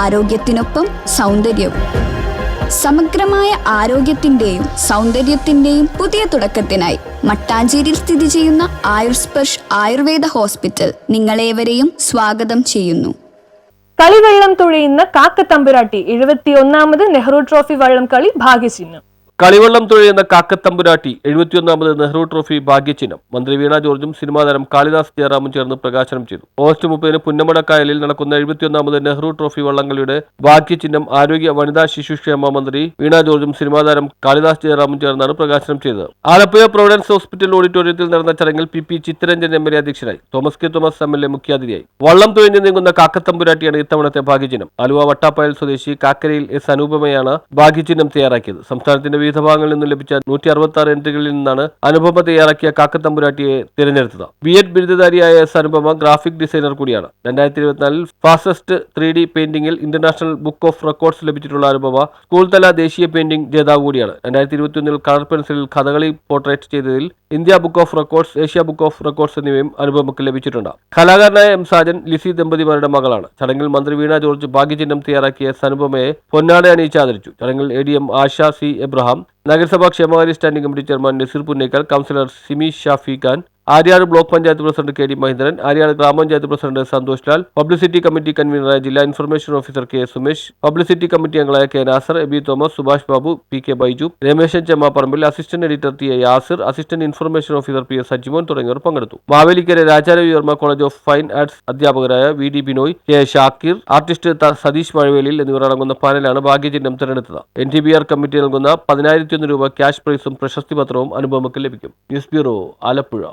ആരോഗ്യത്തിനൊപ്പം സൗന്ദര്യവും. സമഗ്രമായ ആരോഗ്യത്തിന്റെയും സൗന്ദര്യത്തിന്റെയും പുതിയ തുടക്കത്തിനായി മട്ടാഞ്ചേരിയിൽ സ്ഥിതി ചെയ്യുന്ന ആയുർസ്പർശ് ആയുർവേദ ഹോസ്പിറ്റൽ നിങ്ങളേവരെയും സ്വാഗതം ചെയ്യുന്നു. കളിവെള്ളം തുഴയുന്ന കാക്കത്തമ്പുരാട്ടി 71ാമത് നെഹ്റു ട്രോഫി വള്ളം കളി ഭാഗ്യചിഹ്നം. കളിവള്ളം തുഴയുന്ന കാക്കത്തമ്പുരാട്ടി 71ാമത് നെഹ്റു ട്രോഫി ഭാഗ്യചിഹ്നം മന്ത്രി വീണ ജോർജും സിനിമാ താരം കാളിദാസ് ജയറാമും ചേർന്ന് പ്രകാശനം ചെയ്തു. ഓഗസ്റ്റ് 30 പുന്നമടക്കായലിൽ നടക്കുന്ന 71ാമത് നെഹ്റു ട്രോഫി വള്ളംകളിയുടെ ഭാഗ്യചിഹ്നം ആരോഗ്യ വനിതാ ശിശുക്ഷേമ മന്ത്രി വീണ ജോർജും സിനിമാ താരം കാളിദാസ് ജയറാമും ചേർന്നാണ് പ്രകാശനം ചെയ്തത്. ആലപ്പുഴ പ്രൊവിഡൻസ് ഹോസ്പിറ്റൽ ഓഡിറ്റോറിയത്തിൽ നടന്ന ചടങ്ങിൽ പി ചിത്തരഞ്ജൻ എം.എൽ.എ അധ്യക്ഷനായി. തോമസ് കെ തോമസ് എം.എൽ.എ മുഖ്യാതിഥിയായി. വള്ളം തുഴഞ്ഞു നീങ്ങുന്ന കാക്കത്തമ്പുരാട്ടിയാണ് ഇത്തവണത്തെ ഭാഗ്യചിഹ്നം. ആലുവ വട്ടാപ്പായൽ സ്വദേശി കാക്കരയിൽ എസ് അനുപമയാണ് ഭാഗ്യചിഹ്നം തയ്യാറാക്കിയത്. സംസ്ഥാനത്തിന്റെ വിവിധ ഭാഗങ്ങളിൽ നിന്നും ലഭിച്ച 166 എൻട്രികളിൽ നിന്നാണ് അനുപമ തയ്യാറാക്കിയ കാക്കത്തമ്പുരാട്ടിയെ തിരഞ്ഞെടുത്തത്. ബി.എഡ് ബിരുദധാരിയായ എസ് അനുപമ ഗ്രാഫിക് ഡിസൈനർ കൂടിയാണ്. 2024 ഫാസ്റ്റസ്റ്റ് 3D പെയിന്റിംഗിൽ ഇന്റർനാഷണൽ ബുക്ക് ഓഫ് റെക്കോർഡ്സ് ലഭിച്ചിട്ടുള്ള അനുപമ സ്കൂൾ തല ദേശീയ പെയിന്റിംഗ് ജേതാവ് കൂടിയാണ്. 2021 കളർ പെൻസിലിൽ കഥകളി പോർട്രേറ്റ് ചെയ്തതിൽ India book of records, Asia book of records എന്നിവയും അനുപമയ്ക്ക് ലഭിച്ചിട്ടുണ്ട്. കലാകാരനായ എം സാജൻ, ലിസി ദമ്പതിമാരുടെ മകളാണ്. ചടങ്ങിൽ മന്ത്രി വീണ ജോർജ് ഭാഗ്യചിഹ്നം തയ്യാറാക്കിയ എസ് അനുപമയെ പൊന്നാട അണിയിച്ച് ആദരിച്ചു. ചടങ്ങിൽ ADM ആശ സി എബ്രഹാം, നഗരസഭാ ക്ഷേമകാര്യ standing committee chairman Naseer Punnekkal, councillor Simi Shafi Khan, Aryad block panchayat president KD Mahendran, Aryad ഗ്രാമപഞ്ചായത്ത് president Santhosh Lal, publicity committee കൺവീനറായ ജില്ലാ information officer K Sumesh, publicity committee അംഗങ്ങളായ K Nasar, Aby Thomas, Subhash Babu, PK Baiju, Rameshan Chemmapparambil, assistant editor TA Yasir, assistant information officer PS Sajimon തുടങ്ങിയവർ പങ്കെടുത്തു. Mavelikkara Raja Ravi Varma college of fine arts അധ്യാപകരായ VD Binoy, K Shakir, artist Satheesh മഴവേലിൽ എന്നിവർ അടങ്ങുന്ന പാനലാണ് ഭാഗ്യചിഹ്നം തിരഞ്ഞെടുത്തത്. NTBR കമ്മിറ്റി നൽകുന്ന 10,001 രൂപ ക്യാഷ് പ്രൈസും പ്രശസ്തി പത്രവും അനുപമയ്ക്ക് ലഭിക്കും. News bureau, Alappuzha.